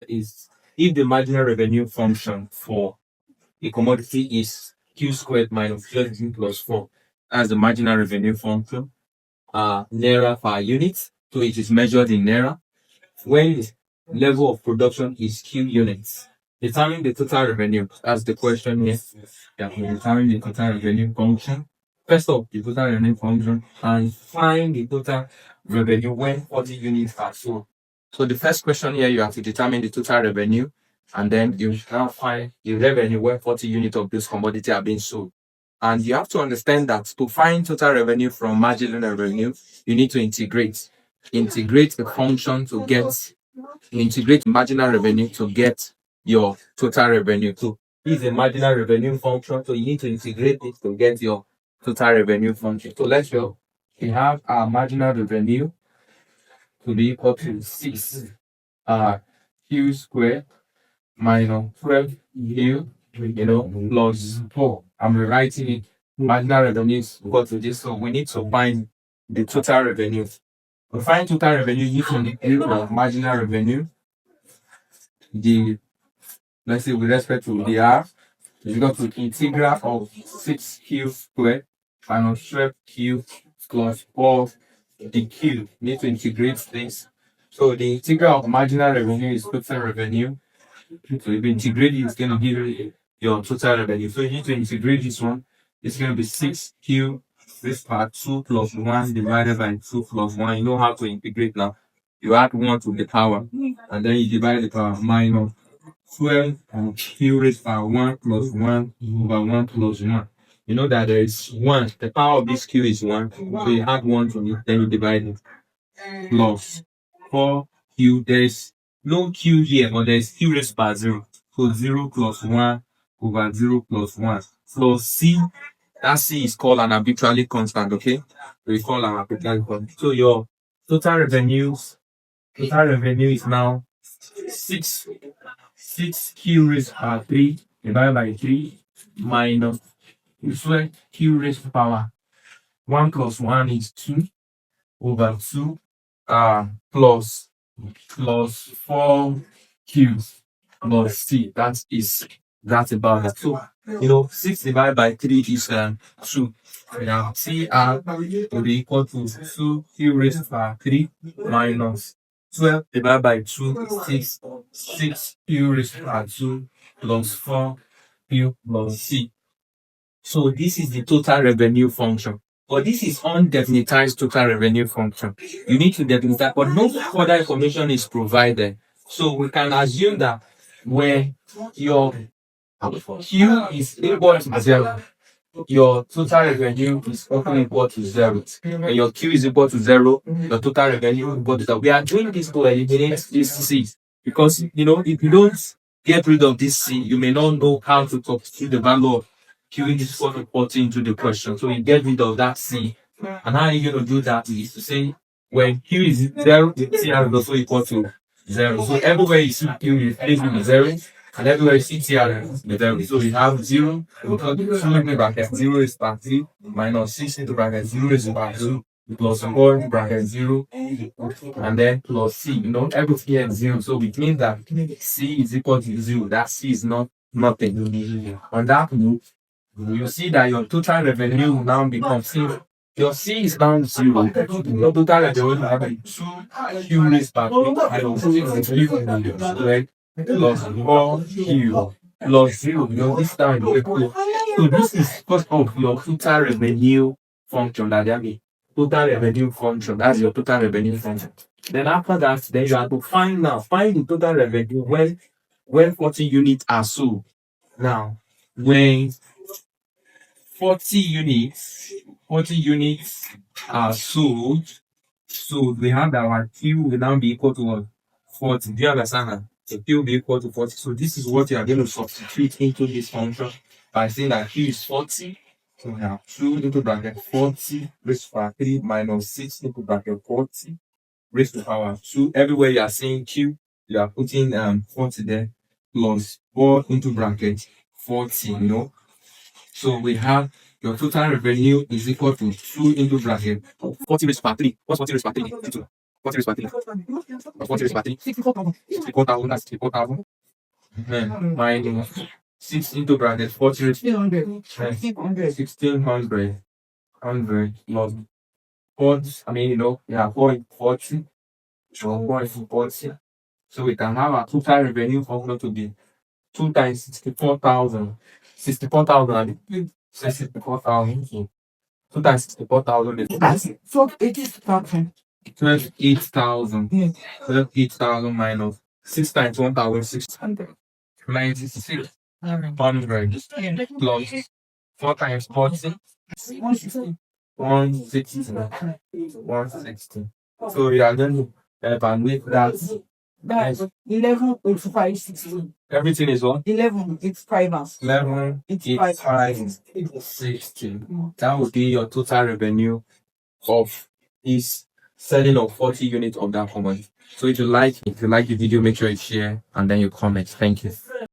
is if the marginal revenue function for a commodity is Q squared minus 12 plus 4. That's the marginal revenue function. Naira per unit. So it is measured in Naira. When the level of production is Q units. Determine the total revenue. That's the question here. Yeah, we determine the total revenue function. First off, the total revenue function and find the total revenue when 40 units are sold. So the first question here, you have to determine the total revenue, and then you now find the revenue when 40 units of this commodity are being sold. And you have to understand that to find total revenue from marginal revenue, you need to integrate the function to get integrate marginal revenue to get your total revenue. So this is a marginal revenue function. So you need to integrate it to get your total revenue function. So let's go. We have our marginal revenue to be equal to 6 Q squared minus 12 Q, plus 4. I'm rewriting it. Marginal revenue is equal to this. So we need to find the total revenue. To find total revenue using the area of marginal revenue, let's say with respect to the R, is equal to integral of 6Q squared minus 12Q plus 4 the Q. We need to integrate this. So the integral of marginal revenue is total revenue. So if you integrate it, it's going to give you your total revenue. So you need to integrate this one. It's going to be 6Q this part 2 plus 1 divided by 2 plus 1. You know how to integrate now. You add 1 to the power, and then you divide the power minus 12 and Q raised by 1 plus 1 over 1 plus 1. You know that there is 1. The power of this Q is 1. So you add 1 to it, then you divide it. Plus 4Q. There is no Q here, but there is Q raised by 0. So 0 plus 1 over 0 plus 1. So C, that C is called an arbitrary constant, okay? We call an arbitrary constant. So your total revenue is now 6Q raised by 3 divided by 3 minus 12Q raised to power 1 plus 1 is 2 over 2 plus 4Q plus C. That's about it. So 6 divided by 3 is 2. Now CR will be equal to 2Q raised by 3 minus 12 divided by 2 is 6Q raised by 2 plus 4Q plus C. So this is the total revenue function. But this is undefinitized total revenue function. You need to definitize, but no further information is provided. So we can assume that when your Q is equal to 0, your total revenue is also equal to 0. When your Q is equal to 0, your total revenue is equal to 0. We are doing this to eliminate this C. Because, if you don't get rid of this C, you may not know how to substitute the value of Q is equal to 40 into the question. So you get rid of that C. And how are you going to do that is to say when Q is 0, the TR is also equal to 0. So everywhere you see Q, you replace with 0. And everywhere you see TR is 0. So we have 0, into bracket 0 is by 3, minus 6 into bracket 0 is by 2, plus 4 into bracket 0, and then plus C. Everything here is 0. So which means that C is equal to 0. That C is nothing. On that note, you see that your total revenue will now become C. Your C is now 0. Your total revenue will be 2Q raised by 3 minus 6Q squared plus 4Q plus 0. This time is equal. So this is because of your total revenue function that they have a total revenue function. That's your total revenue function. Then after that, then you have to find the total revenue when 40 units are sold. Now, when 40 units are sold, so we have that our Q will now be equal to what? 40. Do you understand that? So Q will be equal to 40. So this is what you are going to substitute into this function by saying that Q is 40. So we have 2 into bracket 40 raised to power 3 minus 6 into bracket 40 raised to power 2. Everywhere you are saying Q, you are putting 40 there plus 4 into bracket 40, So we have your total revenue is equal to 2 into bracket 40 raised to power 3. What's 40 raised to power 3? 40 raised by 3. 40 raised by 3. 64,000. That's 64,000. Then minus 6 into bracket 40 raised by 1600. 100 plus 40. I mean, 440. So 440. So we can have our total revenue formula to be 2 times 64,000. 64,000. 64,000. 2 times 64,000 is 8,000. 12,800. 12,800 minus 6 times 1,600. 96,100 plus 4 times 40. 160. 160. So we are going to evaluate that. That's 11,856. Everything is what? 11,856. 11,860. That would be your total revenue of this selling of 40 units of that commodity. So if you like the video, make sure you share and then you comment. Thank you.